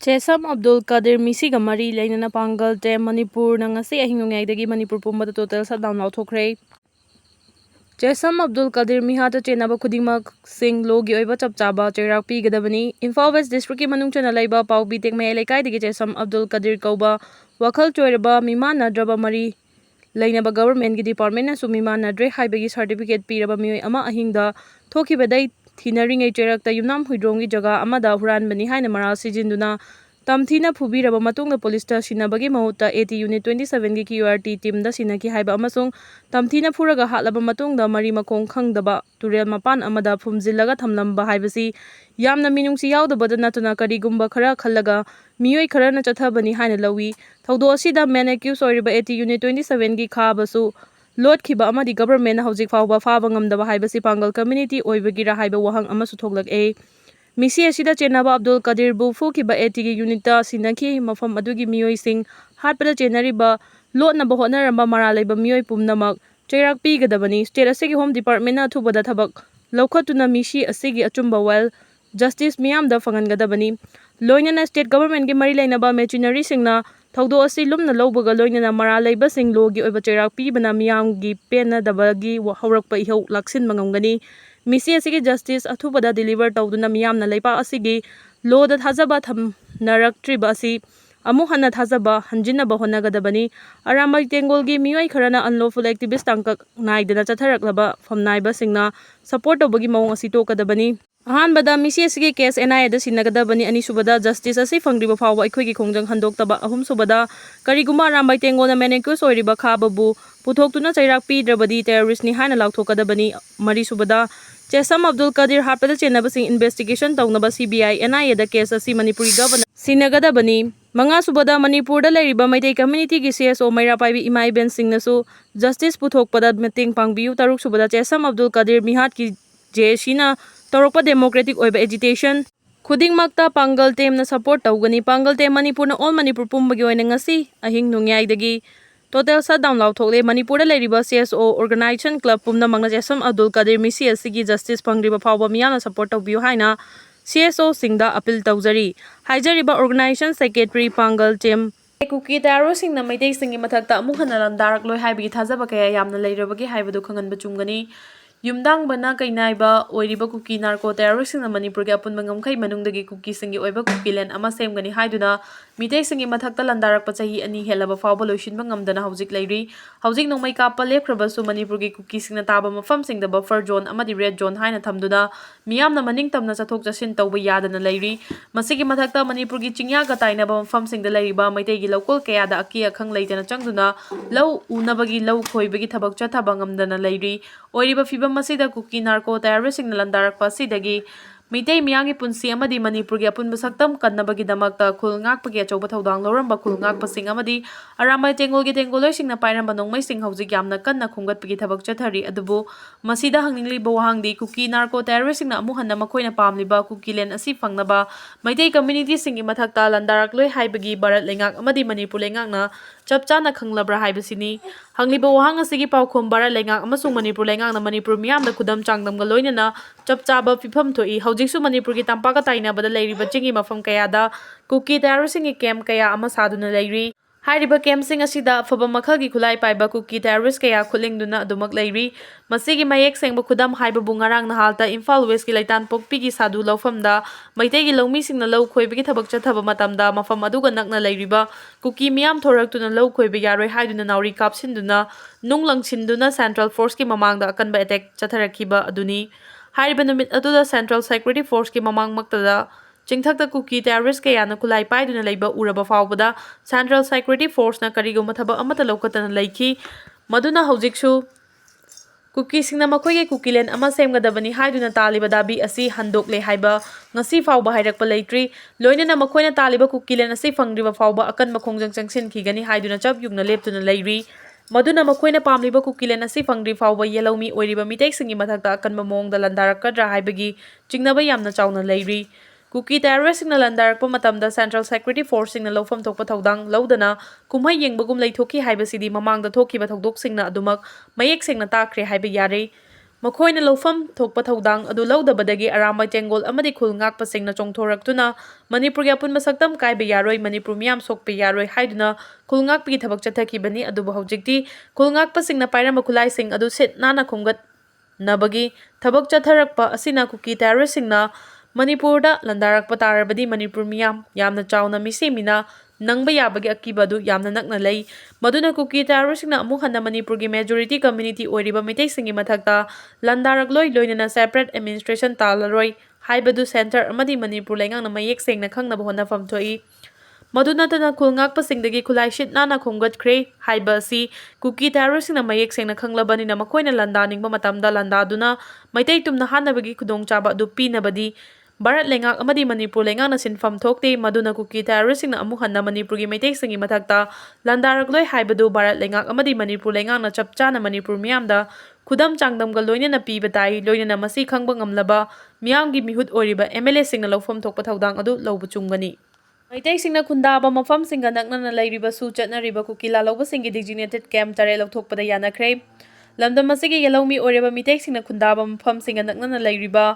Chesam Abdul Kadir Misi Gamari Lainana Pangal Tem Manipur Nangasi Ahinungayadagi Manipur Pumba total shutdown lauthokre. Chesam Abdul Kadir Mihata Chenaba Kudimak Sing Logi Oiba Chapchaba Cherak Pi Gadabani Imphal West District Manung Chana Laiba Pau Bitek Mayalekai Digi Chesam Abdul Kadir Kauba Wakal Choiraba Mimana Draba Mari Lainaba Government Department na Sumimana Dre Haibagi Certificate Piraba Mioi Ama Ahingda Thoki Badai Thinaring Cherakta Yunam Hudrongi Jaga Amada Huran Bani Haina Maral Sijinduna Tamthina Phubiraba Matunga Polista Sinabagi Mahuta 80 Unit 27 gi QRT team da Sinaki Haiba Amasung Tamthina Furaga Hatlaba Matunga Mari Makong Khangdaba Turel Mapan Amada Phumzillaga Thamlamba Haibasi Yamna Minungsi Yaudabada Natuna Karigumba Khara Khallaga Mioi Kharana Chathabani Haina Lawi Thaudo Asida Men accused Oriba 80 Unit 27 gi Khabasu Lord Kiba Amadi government Hauzik Fauba Faba Ngamdaba Haibasi Pangal community Oibagira Haiba Wahang Amasu Thoglak A Misi Asida Chenaba Abdul Kadir Bufu Kiba 80 unita Sinaki Mafam Adugi Mioi Sing Hatpada Chenariba Lot na Bahona Ramba Maraleba Mioi Pumnamak Cherak Pi Gadabani State Asigi Home Department na Thubada Tabak Laukatuna Mishi Asigi Achumba Well Justice Miam da Fangan Gadabani Loinana State Government Gi Mari Lainaba Machinery Singna Thaudo Asi Lumna Lobaga Loinana Maraleba Sing Logi Oiba Cherak Pi Bana Miam Gi Pena Dabagi Haurakpa Ihau Laksin Mangangani Misi asigi justice athubada deliver tawduna miyamna leipa asigi law da thajaba thamnaraktriba asi amu hana thajaba hanjinaba honagadabani aramai tengolgi miyoi kharana unlawful activist tangkak naidana chatharaklaba famnaiba singna support tawbagi mawong asi tokadabani ahanbada misi asigi case NIA da sinagadabani anisubada justice asi fangriba fawba aikhoigi khongjang handoktaba ahumsubada kariguma aramai tengolna manicus oiriba khababu puthokuna chairak pidrabadi terrorist ni hana lauthokadabani marisubada Chesam Abdul Kadir Happada Chenabasing investigation Taunaba CBI NIA da case asi Manipuri governor Sinagadabani Manga Subada Manipur da Lairiba Maitei community gi CSO Maira Paibi Imai Ben Singh nasu justice puthokpada meting pangbiu taruk subada Chesam Abdul Kadir Mihat ki JSina Torokpa democratic oiba agitation Khudingmakta Pangal Tem na support tawgani Pangal Tem Manipur na all Manipur Pumbagi oina ngasi ahing nungyai Total shutdown lauthokle Manipur da Lairiba CSO Organization Club Pumna Mangna Chesam Abdul Kadir Misi asigi justice pangriba fawba miyana support tawbiu haina CSO Singda appeal tawjari haijariba Organization Secretary Pangal Tem Kuki Taro Singna Maitei Singi Mathakta amuk hana landarak loi haibagi thajaba kaya yamna leirabagi haibadu khanganba chungani Yumdang bana kainaiba oiriba Kuki narco terrorist na Manipur ga apunba ngamkhai manungdagi Kuki singi oiba Kuki len ama semgani haiduna mitei singi mathakta landarak pachahi ani helaba fawba loishinba ngamdana haujik leiri haujik nongmai kapa lepkhrabasu Manipur gi Kuki singna taba mafam singda buffer zone amadi red zone haina thamduna miyamna maning tamna chathok chasin tawba yadana leiri masigi mathakta Manipur gi chingya ga tainaba mafam singda leiriba maitei gi local kaya da aki akhang leitana changduna law unabagi law khoibagi thabak chathaba ngamdana leiri oiriba fiba Masida Kuki narco terrorist na landarak pasidagi Mitei Miyangi Punsi Amadi Manipur gi apunba saktam kannabagi damakta khul ngakpagi achauba thaudang loramba khul ngakpa sing amadi aramai tengolgi tengoloi singna pairamba nongmai sing hauji yamna kanna khunggatpagi thabak chathari adubu masida hangingliba wahangdi Kuki narco terrorist na amu hanna makoina pamliba Kuki len asi fangnaba Maitei community singi mathakta landarak loi haibagi Bharat lengak amadi Manipur lengakna chapchana khanglabra haibasini hangliba wahang asigi paukhom Bharat lengak amasung Manipur lengakna Manipur miyamda khudam changdamga loinana chapchaba fifam thoi Hujiksu Manipur ki tampaka tainabada leiriba chingi mafam kayada Kuki terrorist singi camp kaya ama saduna leiri hairiba camp sing asida faba makhalgi khulai paiba Kuki terrorist kaya khulingduna adumak leiri masigi mayek sengba khudam haiba bungarang na halta Imphal West ki laitan pokpi ki sadu lawfamda maitei gi lawmi singna law khoiba ki thabak chathaba matamda mafam aduga nakna leiriba Kuki miyam thoraktuna law khoiba yaroi haiduna nauri kapsinduna nunglangchinduna Central Force ki mamangda akanba attack chatharakhiba aduni Hariba numit aduda Central Security Force ki mamang maktada chingthakta Kuki terrorist kayana kulai paiduna leiba uraba fawbada Central Security Force na kariguma thaba amata lawkatana leikhi maduna haujiksu Kuki singna makhoi Kuki len ama semgadabani haiduna taliba dabi asi handokle haiba ngasi fawba hairakpa leitri loinana makhoina taliba Kuki len asi fangriba fawba akan makhongjang changsin khigani haiduna chap yugna leptuna leiri Maduna makoina pamliba Kuki len asi fangri fawba yelawmi oiriba mitei singi mathakta akanba mawngda landarakadra haibagi chingnaba yamna chawna leiri Kuki terrorist singna landarakpa matamda Central Security Force singna lawfam thokpa thaudang lawdana kumhai yengbagum leithokhi haibasidi mamangda thokhiba thaudok singna adumak mayek singna takre haiba yare ꯃꯈꯣꯏꯅ ꯂꯧꯐꯝ ꯊꯣꯛꯄ ꯊꯧꯗꯥꯡ ꯑꯗꯨ ꯂꯧꯗꯕꯗꯒꯤ ꯑꯔꯥꯝꯕ ꯇꯦꯡꯒꯣꯜ ꯑꯃꯗꯤ ꯈꯨꯜ ꯉꯥꯛꯄꯁꯤꯡꯅ ꯆꯣꯡꯊꯣꯔꯛꯇꯨꯅ ꯃꯅꯤꯄꯨꯔꯒꯤ ꯑꯄꯨꯟꯕ ꯁꯛꯇꯝ ꯀꯥꯏꯕ ꯌꯥꯔꯣꯏ, ꯃꯅꯤꯄꯨꯔ ꯃꯤꯌꯥꯝ ꯁꯣꯛꯄ ꯌꯥꯔꯣꯏ ꯍꯥꯏꯗꯨꯅ ꯈꯨꯜ ꯉꯥꯛꯄꯒꯤ ꯊꯕꯛ ꯆꯠꯊꯈꯤꯕꯅꯤ꯫ ꯑꯗꯨꯕꯨ ꯍꯧꯖꯤꯛꯇꯤ ꯈꯨꯜ ꯉꯥꯛꯄꯁꯤꯡꯅ ꯄꯥꯏꯔꯝꯕ ꯈꯨꯠꯂꯥꯏꯁꯤꯡ ꯑꯗꯨ ꯁꯤꯠ ꯅꯥꯟꯅ ꯈꯣꯝꯒꯠꯅꯕꯒꯤ ꯊꯕꯛ ꯆꯠꯊꯔꯛꯄ ꯑꯁꯤꯅ ꯀꯨꯀꯤ ꯇꯦꯔꯣꯔꯤꯁꯁꯤꯡꯅ ꯃꯅꯤꯄꯨꯔꯗ ꯂꯥꯟꯗꯥꯔꯛꯄ ꯇꯥꯔꯕꯗꯤ ꯃꯅꯤꯄꯨꯔ ꯃꯤꯌꯥꯝ ꯌꯥꯝꯅ ꯆꯥꯎꯅ ꯃꯤꯁꯤ ꯃꯤꯅꯥ ꯅꯪꯕ ꯌꯥꯕꯒꯤ ꯑꯀꯤꯕ ꯑꯗꯨ ꯌꯥꯝꯅ ꯅꯛꯅ ꯂꯩ꯫ ꯃꯗꯨꯅ ꯀꯨꯀꯤ ꯇꯦꯔꯣꯔꯤꯁꯁꯤꯡꯅ ꯑꯃꯨꯛ ꯍꯟꯅ ꯃꯅꯤꯄꯨꯔꯒꯤ ꯃꯦꯖꯣꯔꯤꯇꯤ ꯀꯝꯃ꯭ꯌꯨꯅꯤꯇꯤ ꯑꯣꯏꯔꯤꯕ ꯃꯩꯇꯩꯁꯤꯡꯒꯤ ꯃꯊꯛꯇ ꯂꯥꯟꯗꯥꯔꯛꯂꯣꯏ, ꯂꯣꯏꯅꯅ ꯁꯦꯄꯔꯦꯠ ꯑꯦꯗꯃꯤꯅꯤꯁꯇ꯭ꯔꯦꯁꯟ ꯇꯥꯜꯂꯔꯣꯏ ꯍꯥꯏꯕꯗꯨ ꯁꯦꯟꯇꯔ ꯑꯃꯗꯤ ꯃꯅꯤꯄꯨꯔ ꯂꯩꯉꯥꯛꯅ ꯃꯌꯦꯛ ꯁꯦꯡꯅ ꯈꯪꯅꯕ ꯍꯣꯠꯅꯐꯝ ꯊꯣꯛꯏ꯫ ꯃꯗꯨ ꯅꯠꯇꯅ ꯈꯨꯜ ꯉꯥꯛꯄꯁꯤꯡꯗꯒꯤ ꯈꯨꯠꯂꯥꯏ ꯁꯤꯠ ꯅꯥꯟꯅ ꯈꯣꯝꯒꯠꯈ꯭ꯔꯦ ꯍꯥꯏꯕ ꯑꯁꯤ ꯀꯨꯀꯤ ꯇꯦꯔꯣꯔꯤꯁꯁꯤꯡꯅ ꯃꯌꯦꯛ ꯁꯦꯡꯅ ꯈꯪꯂꯕꯅꯤꯅ ꯃꯈꯣꯏꯅ ꯂꯥꯟꯗꯥꯅꯤꯡꯕ ꯃꯇꯝꯗ ꯂꯥꯟꯗꯥꯗꯨꯅ ꯃꯩꯇꯩ ꯇꯨꯝꯅ ꯍꯥꯠꯅꯕꯒꯤ ꯈꯨꯗꯣꯡꯆꯥꯕ ꯑꯗꯨ ꯄꯤꯅꯕꯗꯤ ꯚꯥꯔꯠ ꯂꯩꯉꯥꯛ ꯑꯃꯗꯤ ꯃꯅꯤꯄꯨꯔ ꯂꯩꯉꯥꯛꯅ ꯁꯤꯟꯐꯝ ꯊꯣꯛꯇꯦ꯫ ꯃꯗꯨꯅ ꯀꯨꯀꯤ ꯇꯦꯔꯣꯔꯤꯁꯁꯤꯡꯅ ꯑꯃꯨꯛ ꯍꯟꯅ ꯃꯅꯤꯄꯨꯔꯒꯤ ꯃꯩꯇꯩꯁꯤꯡꯒꯤ ꯃꯊꯛꯇ ꯂꯥꯟꯗꯥꯔꯛꯂꯣꯏ ꯍꯥꯏꯕꯗꯨ ꯚꯥꯔꯠ ꯂꯩꯉꯥꯛ ꯑꯃꯗꯤ ꯃꯅꯤꯄꯨꯔ ꯂꯩꯉꯥꯛꯅ ꯆꯞ ꯆꯥꯅ ꯃꯅꯤꯄꯨꯔ ꯃꯤꯌꯥꯝꯗ ꯈꯨꯗꯝ ꯆꯥꯡꯗꯝꯒ ꯂꯣꯏꯅꯅ ꯄꯤꯕ ꯇꯥꯏ꯫ ꯂꯣꯏꯅꯅ ꯃꯁꯤ ꯈꯪꯕ ꯉꯝꯂꯕ ꯃꯤꯌꯥꯝꯒꯤ ꯃꯤꯍꯨꯠ ꯑꯣꯏꯔꯤꯕ MLAꯁꯤꯡꯅ ꯂꯧꯐꯝ ꯊꯣꯛꯄ ꯊꯧꯗꯥꯡ ꯑꯗꯨ ꯂꯧꯕ ꯆꯨꯝꯒꯅꯤ꯫ ꯃꯩꯇꯩꯁꯤꯡꯅ ꯈꯨꯟꯗꯥꯕ ꯃꯐꯝꯁꯤꯡꯒ ꯅꯛꯅꯅ ꯂꯩꯔꯤꯕꯁꯨ ꯆꯠꯅꯔꯤꯕ ꯀꯨꯀꯤ ꯂꯥꯜꯍꯧꯕꯁꯤꯡꯒꯤ ꯗꯤꯖꯤꯒꯅꯦꯇꯦꯗ ꯀꯦꯝꯞ 8 ꯂꯧꯊꯣꯛꯄꯗ ꯌꯥꯅꯈ꯭ꯔꯦ꯫ ꯂꯝꯗꯝ ꯑꯁꯤꯒꯤ ꯌꯦꯜꯍꯧꯃꯤ ꯑꯣꯏꯔꯤꯕ ꯃꯤꯇꯩꯁꯤꯡꯅ ꯈꯨꯟꯗꯥꯕ ꯃꯐꯝꯁꯤꯡꯒ ꯅꯛꯅꯅ ꯂꯩꯔꯤꯕ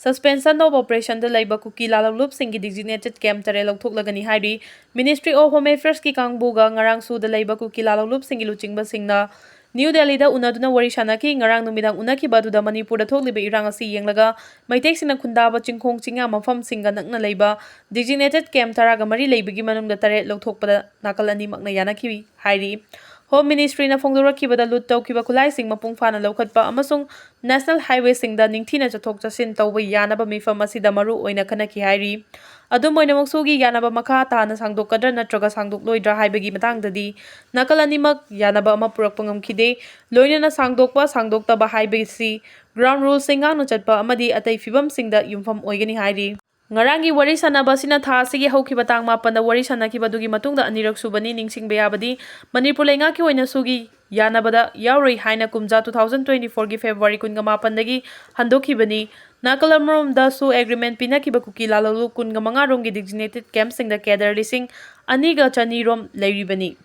ꯁꯁꯄꯦꯟꯁꯟ ꯑꯣꯐ ꯑꯣꯄꯔꯦꯁꯟꯗ ꯂꯩꯕ ꯀꯨꯀꯤ ꯂꯥꯜꯍꯧꯂꯨꯞꯁꯤꯡꯒꯤ ꯗꯤꯖꯤꯒꯅꯦꯇꯦꯗ ꯀꯦꯝꯞ 8 ꯂꯧꯊꯣꯛꯂꯒꯅꯤ ꯍꯥꯏꯔꯤ꯫ ꯃꯤꯅꯤꯁꯇ꯭ꯔꯤ ꯑꯣꯐ ꯍꯣꯝ ꯑꯦꯐꯤꯌꯔꯁꯀꯤ ꯀꯥꯡꯕꯨꯒ ꯉꯔꯥꯡ ꯁꯨꯗ ꯂꯩꯕ ꯀꯨꯀꯤ ꯂꯥꯜꯍꯧꯂꯨꯞꯁꯤꯡꯒꯤ ꯂꯨꯆꯤꯡꯕꯁꯤꯡꯅ ꯅ꯭ꯌꯨ ꯗꯦꯜꯂꯤꯗ ꯎꯅꯗꯨꯅ ꯋꯥꯔꯤ ꯁꯥꯅꯈꯤ꯫ ꯉꯔꯥꯡ ꯅꯨꯃꯤꯗꯥꯡ ꯎꯅꯈꯤꯕ ꯑꯗꯨꯗ ꯃꯅꯤꯄꯨꯔꯗ ꯊꯣꯛꯂꯤꯕ ꯏꯔꯥꯡ ꯑꯁꯤ ꯌꯦꯡꯂꯒ ꯃꯩꯇꯩꯁꯤꯡꯅ ꯈꯨꯟꯗꯥꯕ ꯆꯤꯡꯈꯣꯡ ꯆꯤꯡꯌꯥ ꯃꯐꯝꯁꯤꯡꯒ ꯅꯛꯅ ꯂꯩꯕ ꯗꯤꯖꯤꯒꯅꯦꯇꯦꯗ ꯀꯦꯝꯞ 10ꯒ ꯃꯔꯤ ꯂꯩꯕꯒꯤ ꯃꯅꯨꯡꯗ 8 ꯂꯧꯊꯣꯛꯄꯗ ꯅꯥꯀꯜ ꯑꯅꯤꯃꯛꯅ ꯌꯥꯅꯈꯤ ꯍꯥꯏꯔꯤ꯫ ꯍꯣꯝ ꯃꯤꯅꯤꯁꯇ꯭ꯔꯤꯅ ꯐꯣꯡꯗꯣꯔꯛꯈꯤꯕꯗ ꯂꯨꯠ ꯇꯧꯈꯤꯕ ꯈꯨꯠꯂꯥꯏꯁꯤꯡ ꯃꯄꯨꯡ ꯐꯥꯅ ꯂꯧꯈꯠꯄ ꯑꯃꯁꯨꯡ ꯅꯦꯁꯅꯦꯜ ꯍꯥꯏꯋꯦꯁꯤꯡꯗ ꯅꯤꯡꯊꯤꯅ ꯆꯠꯊꯣꯛ ꯆꯠꯁꯤꯟ ꯇꯧꯕ ꯌꯥꯅꯕ ꯃꯤꯐꯝ ꯑꯁꯤꯗ ꯃꯔꯨ ꯑꯣꯏꯅ ꯈꯟꯅꯈꯤ ꯍꯥꯏꯔꯤ꯫ ꯑꯗꯨꯝ ꯑꯣꯏꯅꯃꯛ ꯁꯨꯒꯤ ꯌꯥꯅꯕ ꯃꯈꯥ ꯇꯥꯅ ꯁꯥꯡꯗꯣꯛꯀꯗ꯭ꯔꯥ ꯅꯠꯇ꯭ꯔꯒ ꯁꯥꯡꯗꯣꯛꯂꯣꯏꯗ꯭ꯔꯥ ꯍꯥꯏꯕꯒꯤ ꯃꯇꯥꯡꯗꯗꯤ ꯅꯥꯀꯜ ꯑꯅꯤꯃꯛ ꯌꯥꯅꯕ ꯑꯃ ꯄꯨꯔꯛꯄ ꯉꯝꯈꯤꯗꯦ꯫ ꯂꯣꯏꯅꯅ ꯁꯥꯡꯗꯣꯛꯄ ꯁꯥꯡꯗꯣꯛꯇꯕ ꯍꯥꯏꯕꯁꯤ ꯒ꯭ꯔꯥꯎꯟ ꯔꯨꯜꯁꯤꯡ ꯉꯥꯛꯅ ꯆꯠꯄ ꯑꯃꯗꯤ ꯑꯇꯩ ꯐꯤꯚꯝꯁꯤꯡꯗ ꯌꯨꯝꯐꯝ ꯑꯣꯏꯒꯅꯤ ꯍꯥꯏꯔꯤ꯫ ꯉꯔꯥꯡꯒꯤ ꯋꯥꯔꯤ ꯁꯥꯅꯕ ꯑꯁꯤꯅ ꯊꯥ ꯑꯁꯤꯒꯤ ꯍꯧꯈꯤꯕ ꯇꯥꯡ 7ꯗ ꯋꯥꯔꯤ ꯁꯥꯅꯈꯤꯕꯗꯨꯒꯤ ꯃꯇꯨꯡꯗ ꯑꯅꯤꯔꯛ ꯁꯨꯕꯅꯤ꯫ ꯅꯤꯡꯁꯤꯡꯕ ꯌꯥꯕꯗꯤ ꯃꯅꯤꯄꯨꯔ ꯂꯩꯉꯥꯛꯀꯤ ꯑꯣꯏꯅ ꯁꯨꯒꯤ ꯌꯥꯅꯕꯗ ꯌꯥꯎꯔꯣꯏ ꯍꯥꯏꯅ ꯀꯨꯝꯖꯥ 2024ꯒꯤ ꯐꯦꯕ꯭ꯔꯨꯋꯥꯔꯤ 18ꯗꯒꯤ ꯍꯟꯗꯣꯛꯈꯤꯕꯅꯤ꯫ ꯅꯥꯀꯜ ꯑꯃꯔꯣꯝꯗ ꯁꯨ ꯑꯦꯒ꯭ꯔꯤꯃꯦꯟꯠ ꯄꯤꯅꯈꯤꯕ ꯀꯨꯀꯤ ꯂꯥꯜꯍꯧꯂꯨꯞ 25 ꯔꯣꯝꯒꯤ ꯗꯤꯖꯤꯒꯅꯦꯇꯦꯗ ꯀꯦꯝꯞꯁꯤꯡꯗ ꯀꯦꯗꯔ 2,200 ꯔꯣꯝ ꯂꯩꯔꯤꯕꯅꯤ꯫